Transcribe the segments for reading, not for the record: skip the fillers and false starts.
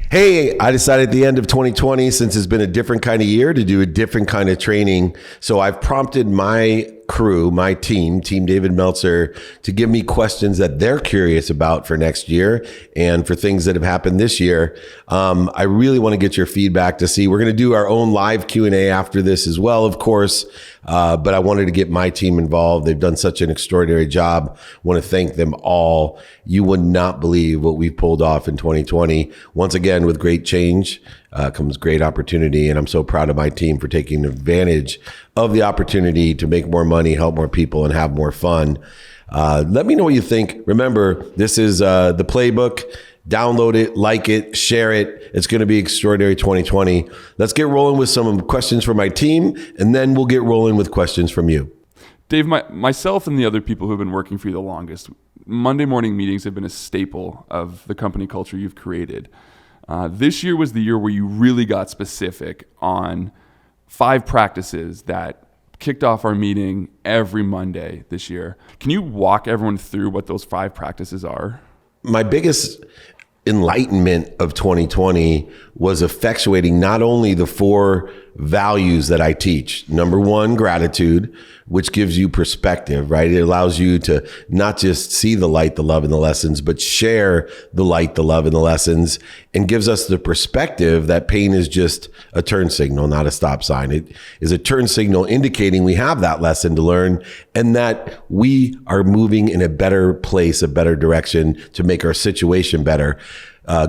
Hey, I decided at the end of 2020, since it's been a different kind of year, to do a different kind of training. So I've prompted my crew, my team David Meltzer, to give me questions that they're curious about for next year and for things that have happened this year. I really want to get your feedback to see. We're going to do our own live Q&A after this as well, of course. But I wanted to get my team involved. They've done such an extraordinary job. I want to thank them all. You would not believe what we've pulled off in 2020. Once again, with great change comes great opportunity. And I'm so proud of my team for taking advantage of the opportunity to make more money, help more people, and have more fun. Let me know what you think. Remember, this is the Playbook. Download it, like it, share it. It's going to be extraordinary 2020. Let's get rolling with some questions from my team, and then we'll get rolling with questions from you. Dave, myself and the other people who have been working for you the longest, Monday morning meetings have been a staple of the company culture you've created. This year was the year where you really got specific on 5 practices that kicked off our meeting every Monday this year. Can you walk everyone through what those 5 practices are? My biggest enlightenment of 2020 was effectuating not only the 4 values that I teach. Number 1, gratitude, which gives you perspective, right? It allows you to not just see the light, the love, and the lessons, but share the light, the love, and the lessons, and gives us the perspective that pain is just a turn signal, not a stop sign. It is a turn signal indicating we have that lesson to learn and that we are moving in a better place, a better direction to make our situation better.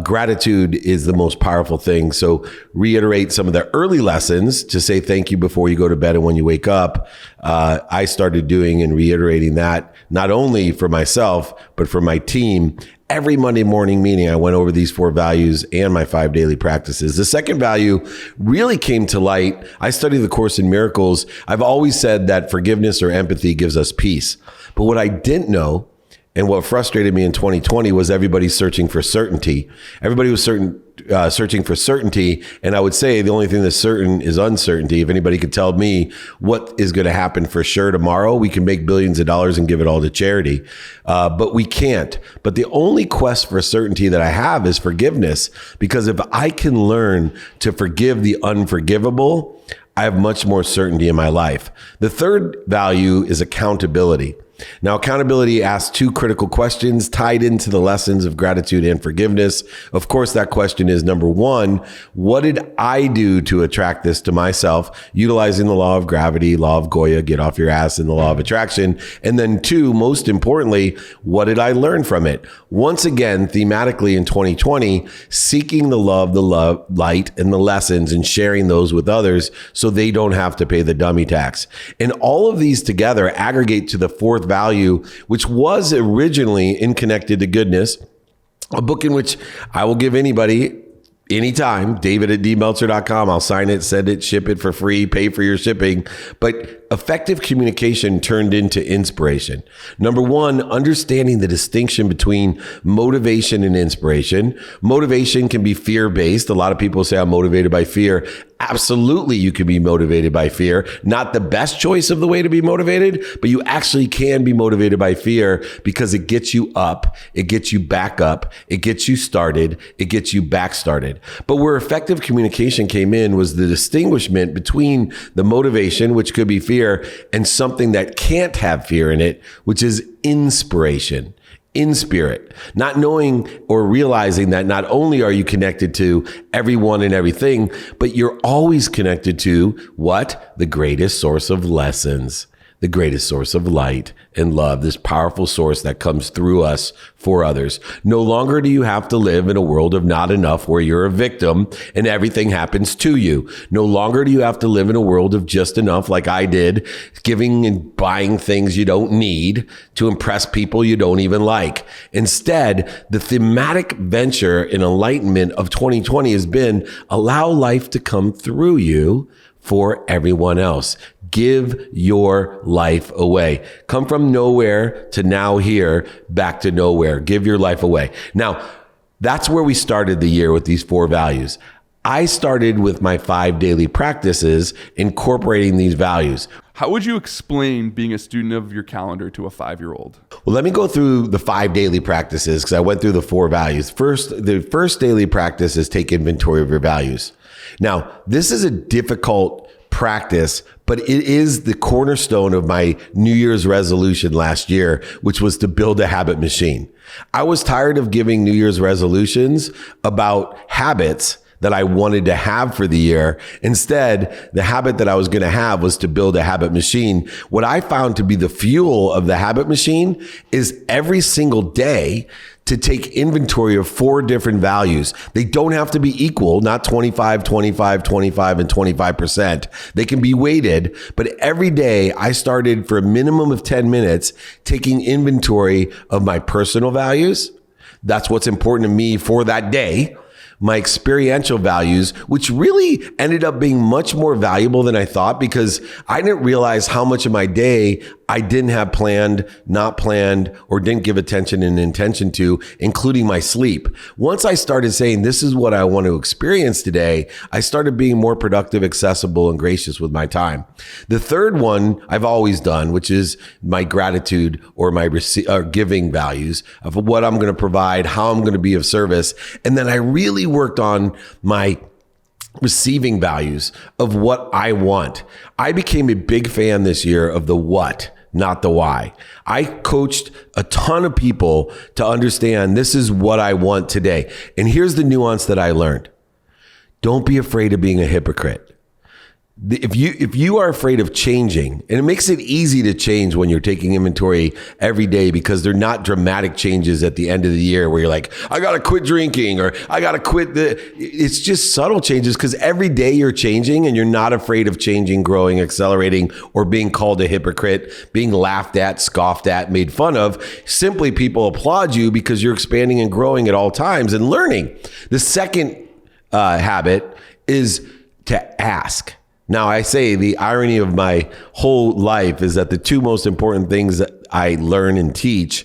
Gratitude is the most powerful thing. So reiterate some of the early lessons to say thank you before you go to bed and when you wake up. I started doing and reiterating that not only for myself, but for my team. Every Monday morning meeting, I went over these 4 values and my 5 daily practices. The second value really came to light. I studied the Course in Miracles. I've always said that forgiveness or empathy gives us peace. But what I didn't know, and what frustrated me in 2020, was everybody searching for certainty. Everybody was searching for certainty. And I would say the only thing that's certain is uncertainty. If anybody could tell me what is going to happen for sure tomorrow, we can make billions of dollars and give it all to charity. But we can't. But the only quest for certainty that I have is forgiveness. Because if I can learn to forgive the unforgivable, I have much more certainty in my life. The third value is accountability. Now, accountability asks 2 critical questions tied into the lessons of gratitude and forgiveness. Of course, that question is number 1, what did I do to attract this to myself? Utilizing the law of gravity, law of Goya, get off your ass, and the law of attraction. And then 2, most importantly, what did I learn from it? Once again, thematically in 2020, seeking the love, light, and the lessons and sharing those with others so they don't have to pay the dummy tax. And all of these together aggregate to the 4th value, which was originally in Connected to Goodness, a book in which I will give anybody anytime, david@dmeltzer.com. I'll sign it, send it, ship it for free, pay for your shipping. But effective communication turned into inspiration. Number 1, understanding the distinction between motivation and inspiration. Motivation can be fear-based. A lot of people say I'm motivated by fear. Absolutely, you can be motivated by fear. Not the best choice of the way to be motivated, but you actually can be motivated by fear because it gets you up, it gets you back up, it gets you started, it gets you back started. But where effective communication came in was the distinguishment between the motivation, which could be fear, and something that can't have fear in it, which is inspiration. In spirit, not knowing or realizing that not only are you connected to everyone and everything, but you're always connected to what? The greatest source of lessons, the greatest source of light and love, this powerful source that comes through us for others. No longer do you have to live in a world of not enough where you're a victim and everything happens to you. No longer do you have to live in a world of just enough like I did, giving and buying things you don't need to impress people you don't even like. Instead, the thematic venture in enlightenment of 2020 has been allow life to come through you for everyone else. Give your life away. Come from nowhere to now here, back to nowhere. Give your life away. Now, that's where we started the year with these 4 values. I started with my 5 daily practices, incorporating these values. How would you explain being a student of your calendar to a 5-year-old? Well, let me go through the 5 daily practices because I went through the 4 values. The first daily practice is take inventory of your values. Now, this is a difficult practice, but it is the cornerstone of my New Year's resolution last year, which was to build a habit machine. I was tired of giving New Year's resolutions about habits that I wanted to have for the year. Instead, the habit that I was going to have was to build a habit machine. What I found to be the fuel of the habit machine is every single day to take inventory of 4 different values. They don't have to be equal, not 25, 25, 25, and 25%. They can be weighted, but every day I started for a minimum of 10 minutes taking inventory of my personal values. That's what's important to me for that day. My experiential values, which really ended up being much more valuable than I thought because I didn't realize how much of my day I didn't have planned, not planned, or didn't give attention and intention to, including my sleep. Once I started saying, this is what I want to experience today, I started being more productive, accessible, and gracious with my time. The third one I've always done, which is my gratitude or my giving values of what I'm going to provide, how I'm going to be of service. And then I really worked on my receiving values of what I want. I became a big fan this year of the what, not the why. I coached a ton of people to understand this is what I want today. And here's the nuance that I learned. Don't be afraid of being a hypocrite. If you are afraid of changing, and it makes it easy to change when you're taking inventory every day because they're not dramatic changes at the end of the year where you're like, I got to quit drinking or I got to quit it's just subtle changes because every day you're changing and you're not afraid of changing, growing, accelerating, or being called a hypocrite, being laughed at, scoffed at, made fun of. Simply people applaud you because you're expanding and growing at all times and learning. The second habit is to ask. Now, I say the irony of my whole life is that the 2 most important things that I learn and teach,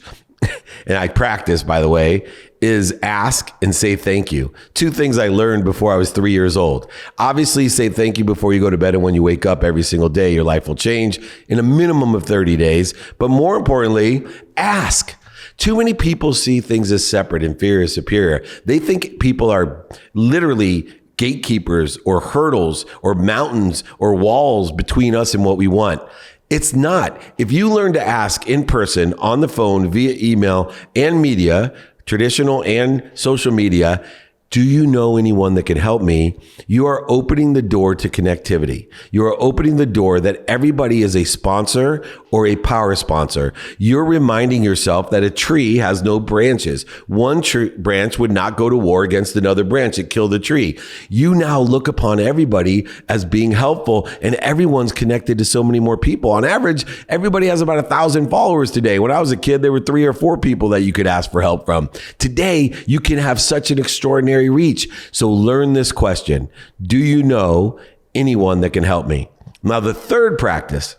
and I practice, by the way, is ask and say thank you. 2 things I learned before I was 3 years old. Obviously, say thank you before you go to bed and when you wake up every single day. Your life will change in a minimum of 30 days. But more importantly, ask. Too many people see things as separate, inferior, superior. They think people are literally gatekeepers or hurdles or mountains or walls between us and what we want. It's not. If you learn to ask in person, on the phone, via email and media, traditional and social media, do you know anyone that can help me? You are opening the door to connectivity. You are opening the door that everybody is a sponsor or a power sponsor. You're reminding yourself that a tree has no branches. One branch would not go to war against another branch. It killed the tree. You now look upon everybody as being helpful, and everyone's connected to so many more people. On average, everybody has about 1,000 followers today. When I was a kid, there were 3 or 4 people that you could ask for help from. Today, you can have such an extraordinary reach. So learn this question. Do you know anyone that can help me? Now, the third practice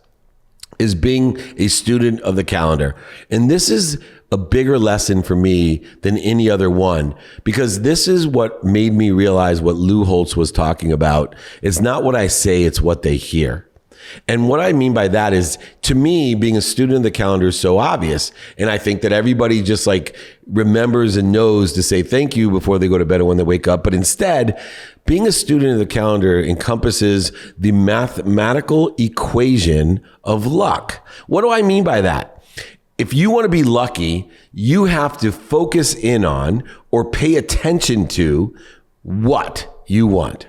is being a student of the calendar. And this is a bigger lesson for me than any other one, because this is what made me realize what Lou Holtz was talking about. It's not what I say, it's what they hear. And what I mean by that is, to me, being a student of the calendar is so obvious. And I think that everybody just like remembers and knows to say thank you before they go to bed or when they wake up. But instead, being a student of the calendar encompasses the mathematical equation of luck. What do I mean by that? If you want to be lucky, you have to focus in on or pay attention to what you want.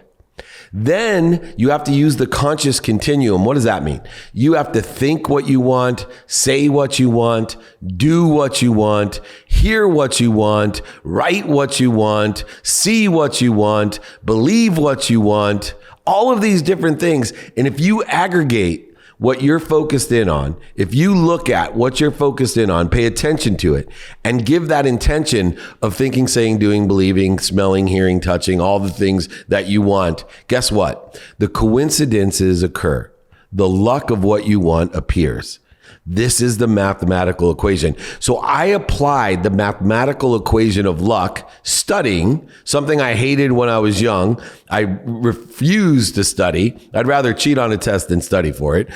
Then you have to use the conscious continuum. What does that mean? You have to think what you want, say what you want, do what you want, hear what you want, write what you want, see what you want, believe what you want, all of these different things. And if you aggregate what you're focused in on, if you look at what you're focused in on, pay attention to it, and give that intention of thinking, saying, doing, believing, smelling, hearing, touching, all the things that you want, guess what? The coincidences occur. The luck of what you want appears. This is the mathematical equation. So I applied the mathematical equation of luck studying something I hated when I was young. I refused to study. I'd rather cheat on a test than study for it.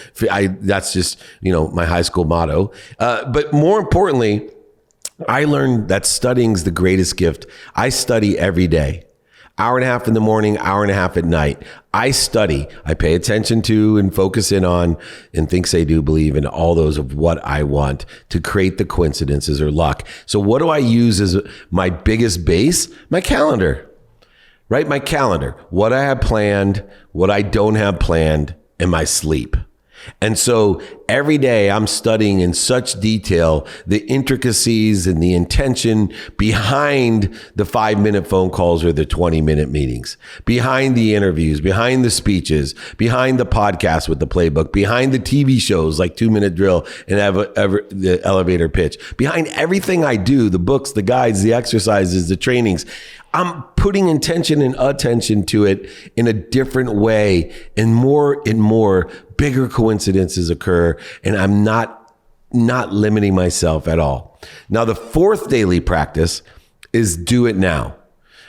That's just, my high school motto. But more importantly, I learned that studying's the greatest gift. I study every day. Hour and a half in the morning, hour and a half at night. I study. I pay attention to and focus in on and think, say, do, believe in all those of what I want to create the coincidences or luck. So what do I use as my biggest base? My calendar, right? My calendar. What I have planned, what I don't have planned, and my sleep. And so every day I'm studying in such detail the intricacies and the intention behind the 5-minute phone calls or the 20-minute meetings, behind the interviews, behind the speeches, behind the podcast with the Playbook, behind the TV shows like 2-Minute Drill and the elevator pitch, behind everything I do, the books, the guides, the exercises, the trainings. I'm putting intention and attention to it in a different way, and more bigger coincidences occur, and I'm not limiting myself at all. Now, the fourth daily practice is do it now.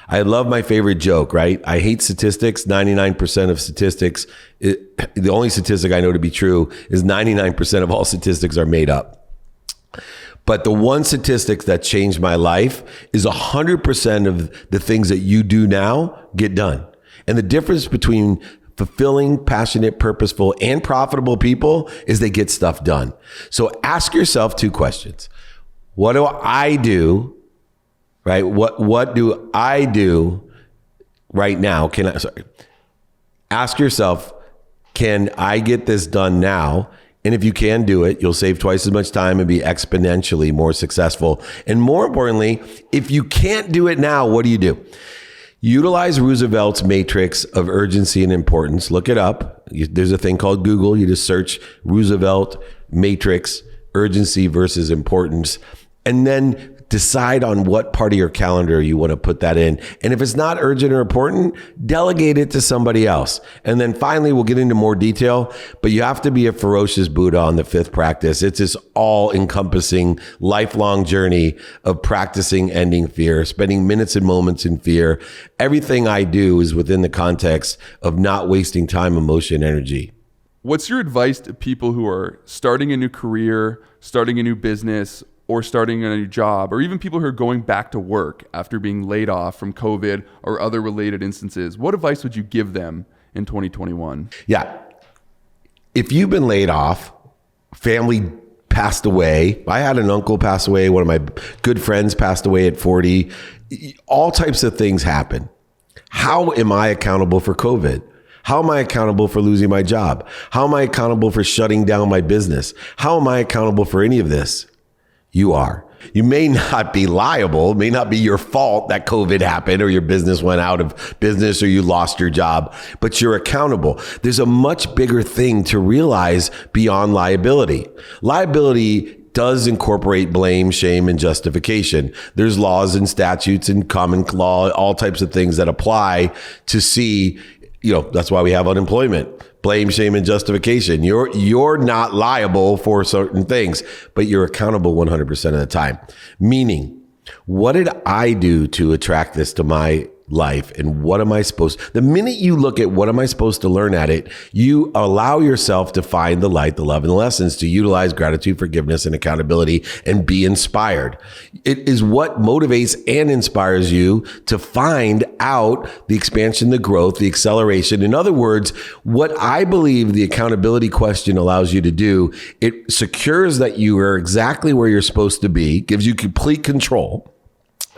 I love my favorite joke, right? I hate statistics. 99% of statistics, the only statistic I know to be true is 99% of all statistics are made up. But the one statistic that changed my life is 100% of the things that you do now get done. And the difference between fulfilling, passionate, purposeful, and profitable people is they get stuff done. So ask yourself 2 questions. What do I do, right? What do I do right now? Ask yourself, can I get this done now? And if you can do it, you'll save twice as much time and be exponentially more successful. And more importantly, if you can't do it now, what do? Utilize Roosevelt's matrix of urgency and importance. Look it up. There's a thing called Google. You just search Roosevelt matrix, urgency versus importance, and then decide on what part of your calendar you want to put that in. And if it's not urgent or important, delegate it to somebody else. And then finally, we'll get into more detail, but you have to be a ferocious Buddha on the 5th practice. It's this all-encompassing, lifelong journey of practicing ending fear, spending minutes and moments in fear. Everything I do is within the context of not wasting time, emotion, energy. What's your advice to people who are starting a new career, starting a new business, or starting a new job, or even people who are going back to work after being laid off from COVID or other related instances? What advice would you give them in 2021? Yeah. If you've been laid off, family passed away. I had an uncle pass away. One of my good friends passed away at 40. All types of things happen. How am I accountable for COVID? How am I accountable for losing my job? How am I accountable for shutting down my business? How am I accountable for any of this? You are. You may not be liable. It may not be your fault that COVID happened or your business went out of business or you lost your job, but you're accountable. There's a much bigger thing to realize beyond liability. Liability does incorporate blame, shame, and justification. There's laws and statutes and common law, all types of things that apply to see, that's why we have unemployment. Blame, shame, and justification. You're not liable for certain things, but you're accountable 100% of the time. Meaning, what did I do to attract this to my life? And what am I the minute you look at what am I supposed to learn at it, you allow yourself to find the light, the love, and the lessons to utilize gratitude, forgiveness, and accountability and be inspired. It is what motivates and inspires you to find out the expansion, the growth, the acceleration. In other words, what I believe the accountability question allows you to do, it secures that you are exactly where you're supposed to be, gives you complete control.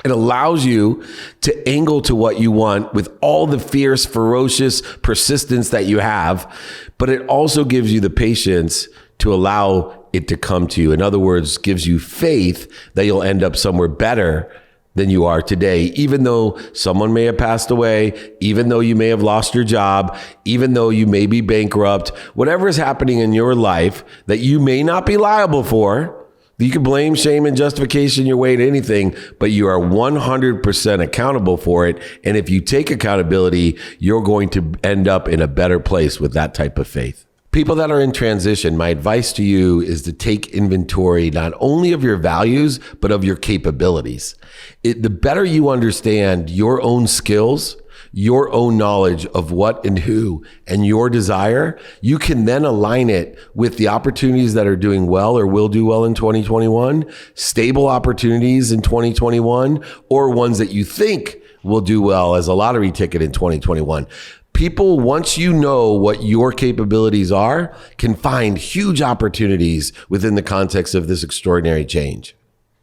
It allows you to angle to what you want with all the fierce, ferocious persistence that you have, but it also gives you the patience to allow it to come to you. In other words, gives you faith that you'll end up somewhere better than you are today, even though someone may have passed away, even though you may have lost your job, even though you may be bankrupt, whatever is happening in your life that you may not be liable for. You can blame, shame, and justification your way to anything, but you are 100% accountable for it. And if you take accountability, you're going to end up in a better place with that type of faith. People that are in transition, my advice to you is to take inventory not only of your values, but of your capabilities. The better you understand your own skills, your own knowledge of what and who and your desire, you can then align it with the opportunities that are doing well or will do well in 2021, stable opportunities in 2021, or ones that you think will do well as a lottery ticket in 2021. People, once you know what your capabilities are, can find huge opportunities within the context of this extraordinary change.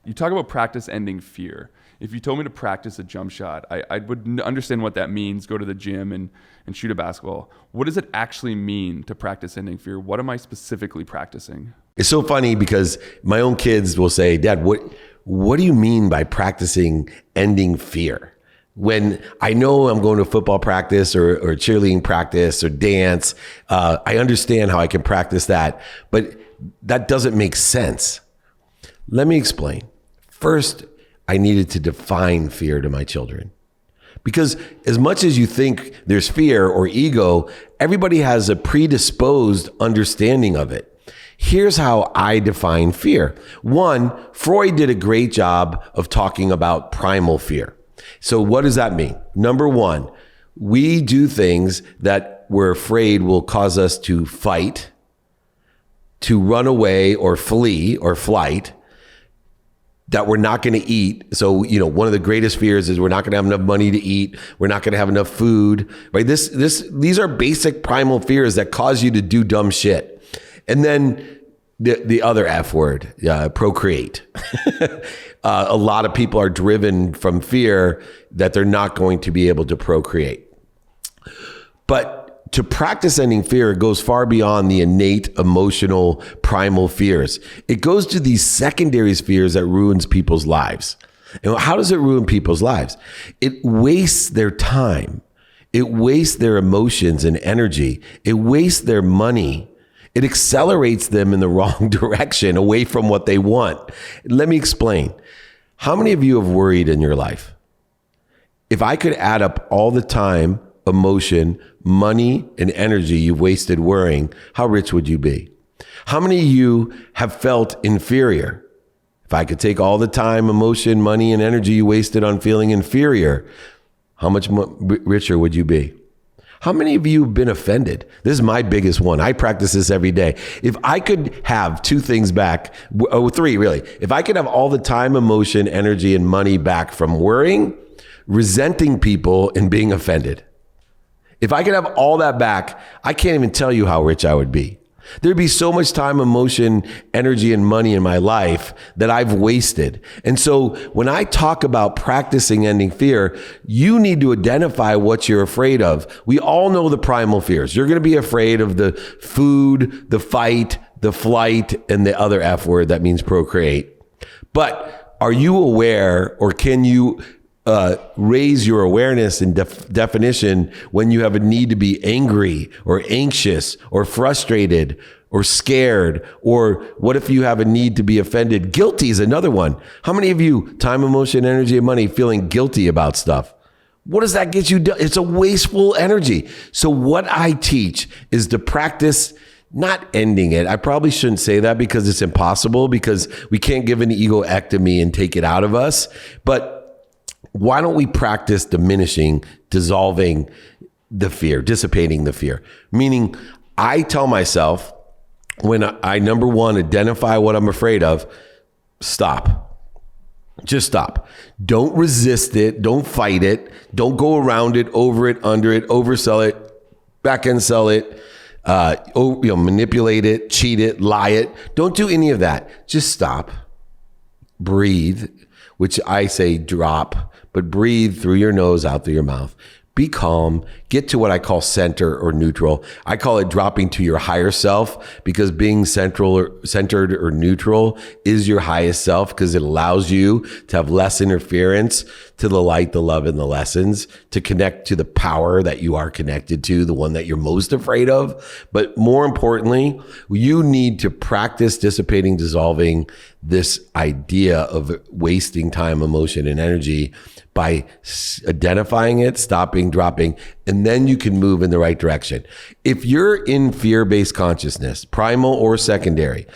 You talk about practice ending fear. If you told me to practice a jump shot, I would understand what that means, go to the gym and shoot a basketball. What does it actually mean to practice ending fear? What am I specifically practicing? It's so funny because my own kids will say, Dad, what do you mean by practicing ending fear? When I know I'm going to football practice or cheerleading practice or dance, I understand how I can practice that, but that doesn't make sense. Let me explain. First, I needed to define fear to my children. Because as much as you think there's fear or ego, everybody has a predisposed understanding of it. Here's how I define fear. One, Freud did a great job of talking about primal fear. So what does that mean? Number one, we do things that we're afraid will cause us to fight, to run away or flee or flight, that we're not going to eat. So, one of the greatest fears is we're not going to have enough money to eat. We're not going to have enough food, right? These are basic primal fears that cause you to do dumb shit. And then the other F word, procreate. A lot of people are driven from fear that they're not going to be able to procreate. But to practice ending fear goes far beyond the innate emotional primal fears. It goes to these secondary fears that ruins people's lives. And how does it ruin people's lives? It wastes their time. It wastes their emotions and energy. It wastes their money. It accelerates them in the wrong direction, away from what they want. Let me explain. How many of you have worried in your life? If I could add up all the time, emotion, money, and energy you've wasted worrying, how rich would you be? How many of you have felt inferior? If I could take all the time, emotion, money, and energy you wasted on feeling inferior, how much richer would you be? How many of you have been offended? This is my biggest one. I practice this every day. If I could have two things back, three really. If I could have all the time, emotion, energy, and money back from worrying, resenting people, and being offended. If I could have all that back, I can't even tell you how rich I would be. There'd be so much time, emotion, energy, and money in my life that I've wasted. And so when I talk about practicing ending fear, you need to identify what you're afraid of. We all know the primal fears. You're going to be afraid of the food, the fight, the flight, and the other F word that means procreate. But are you aware, or can you raise your awareness and definition when you have a need to be angry or anxious or frustrated or scared? Or what if you have a need to be offended? Guilty is another one. How many of you, time, emotion, energy, and money, feeling guilty about stuff? What does that get you done? It's a wasteful energy. So what I teach is to practice not ending it. I probably shouldn't say that because it's impossible, because we can't give an egoectomy and take it out of us. But why don't we practice diminishing, dissolving the fear, dissipating the fear? Meaning, I tell myself, when I, number one, identify what I'm afraid of, stop. Just stop. Don't resist it. Don't fight it. Don't go around it, over it, under it, oversell it, back end sell it, manipulate it, cheat it, lie it. Don't do any of that. Just stop. Breathe, which I say drop, but breathe through your nose, out through your mouth. Be calm, get to what I call center or neutral. I call it dropping to your higher self, because being centered or neutral is your highest self, because it allows you to have less interference to the light, the love, and the lessons, to connect to the power that you are connected to, the one that you're most afraid of. But more importantly, you need to practice dissipating, dissolving this idea of wasting time, emotion, and energy by identifying it, stopping, dropping, and then you can move in the right direction. If you're in fear-based consciousness, primal or secondary,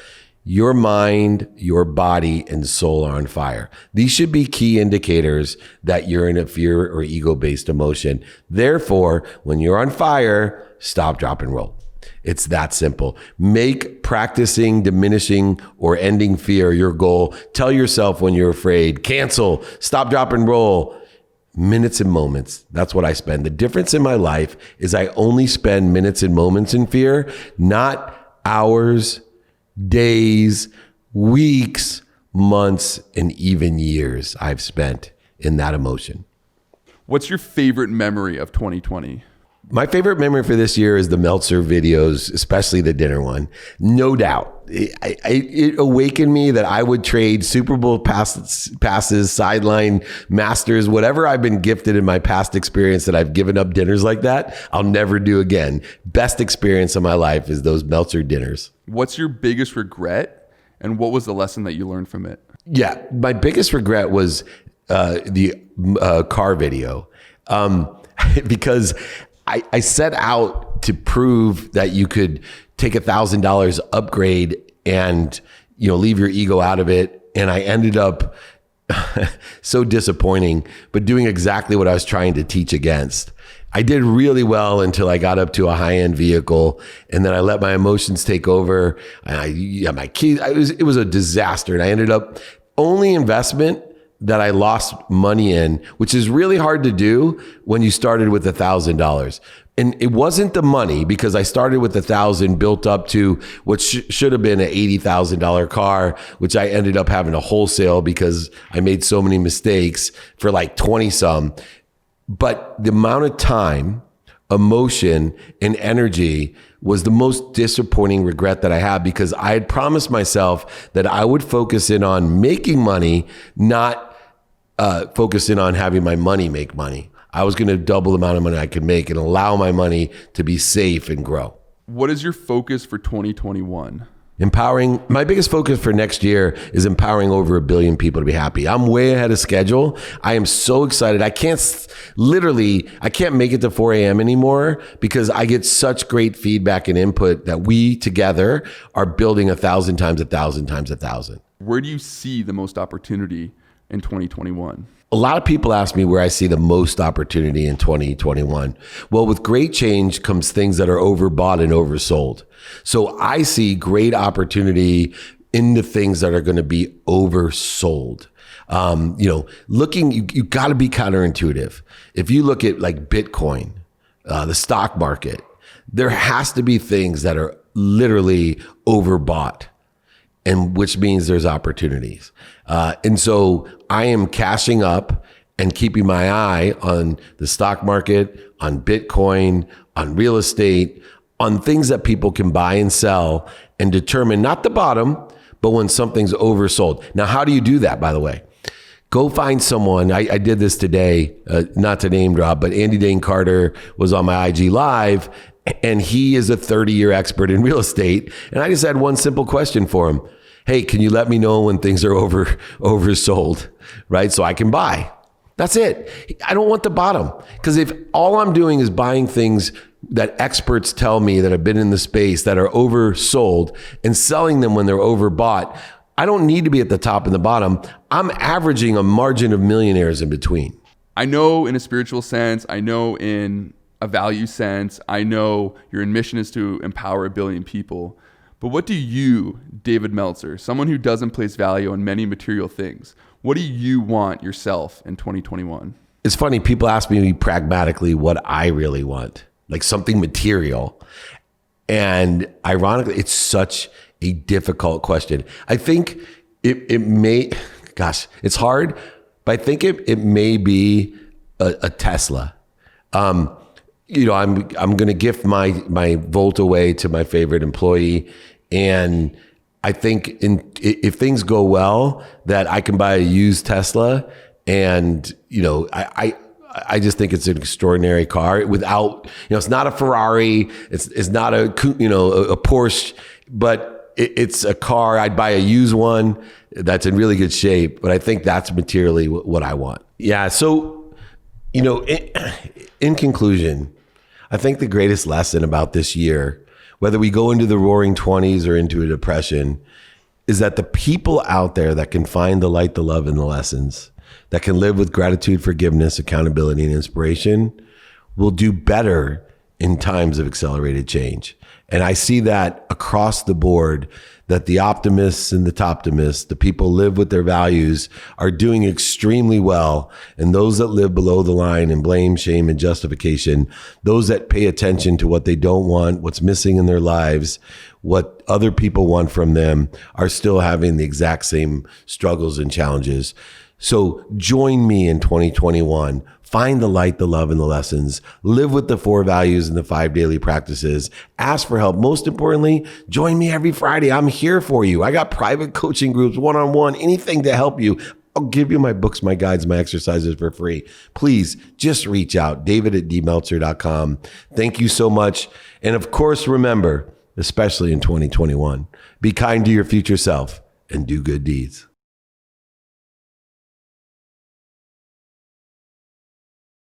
your mind, your body, and soul are on fire. These should be key indicators that you're in a fear or ego-based emotion. Therefore, when you're on fire, stop, drop, and roll. It's that simple. Make practicing, diminishing, or ending fear your goal. Tell yourself when you're afraid, cancel, stop, drop, and roll. Minutes and moments. That's what I spend. The difference in my life is I only spend minutes and moments in fear, not hours, days, weeks, months, and even years I've spent in that emotion. What's your favorite memory of 2020? My favorite memory for this year is the Meltzer videos, especially the dinner one. No doubt. It awakened me that I would trade Super Bowl passes, sideline masters, whatever I've been gifted in my past experience that I've given up dinners like that, I'll never do again. Best experience of my life is those Meltzer dinners. What's your biggest regret, and what was the lesson that you learned from it? Yeah, my biggest regret was the car video because I set out to prove that you could take $1,000 upgrade and, leave your ego out of it. And I ended up so disappointing, but doing exactly what I was trying to teach against. I did really well until I got up to a high-end vehicle, and then I let my emotions take over. And my keys. It was a disaster, and I ended up only investment that I lost money in, which is really hard to do when you started with $1,000. And it wasn't the money, because I started with $1,000, built up to what should have been an $80,000 car, which I ended up having to wholesale because I made so many mistakes for like 20 some. But the amount of time, emotion, and energy was the most disappointing regret that I have, because I had promised myself that I would focus in on making money, not focusing on having my money make money. I was going to double the amount of money I could make and allow my money to be safe and grow. What is your focus for 2021? Empowering. My biggest focus for next year is empowering over 1 billion people to be happy. I'm way ahead of schedule. I am so excited. I can't make it to 4 a.m. anymore, because I get such great feedback and input that we together are building 1,000 times 1,000 times 1,000. Where do you see the most opportunity in 2021? A lot of people ask me where I see the most opportunity in 2021. Well, with great change comes things that are overbought and oversold. So I see great opportunity in the things that are going to be oversold. You got to be counterintuitive. If you look at like Bitcoin, the stock market, there has to be things that are literally overbought, and which means there's opportunities. And so I am cashing up and keeping my eye on the stock market, on Bitcoin, on real estate, on things that people can buy and sell, and determine not the bottom, but when something's oversold. Now, how do you do that, by the way? Go find someone. I did this today, not to name drop, but Andy Dane Carter was on my IG Live, and he is a 30-year expert in real estate. And I just had one simple question for him. Hey, can you let me know when things are oversold, right? So I can buy. That's it. I don't want the bottom, because if all I'm doing is buying things that experts tell me that have been in the space that are oversold and selling them when they're overbought, I don't need to be at the top and the bottom. I'm averaging a margin of millionaires in between. I know in a spiritual sense, I know in a value sense, I know your mission is to empower 1 billion people. But what do you, David Meltzer, someone who doesn't place value on many material things, what do you want yourself in 2021? It's funny, people ask me pragmatically what I really want, like something material. And ironically, it's such a difficult question. I think it may, it's hard, but I think it may be a Tesla. I'm going to gift my Volt away to my favorite employee. And I think if things go well, that I can buy a used Tesla. And, I just think it's an extraordinary car without, it's not a Ferrari. It's not a Porsche, but it's a car. I'd buy a used one that's in really good shape, but I think that's materially what I want. Yeah. So, in conclusion, I think the greatest lesson about this year, whether we go into the roaring 20s or into a depression, is that the people out there that can find the light, the love, and the lessons, that can live with gratitude, forgiveness, accountability, and inspiration will do better in times of accelerated change. And I see that across the board, that the optimists and the toptimists, the people live with their values, are doing extremely well. And those that live below the line in blame, shame, and justification, those that pay attention to what they don't want, what's missing in their lives, what other people want from them, are still having the exact same struggles and challenges. So join me in 2021. Find the light, the love, and the lessons. Live with the 4 values and the 5 daily practices. Ask for help. Most importantly, join me every Friday. I'm here for you. I got private coaching groups, one-on-one, anything to help you. I'll give you my books, my guides, my exercises for free. Please just reach out. David@dmeltzer.com. Thank you so much. And of course, remember, especially in 2021, be kind to your future self and do good deeds.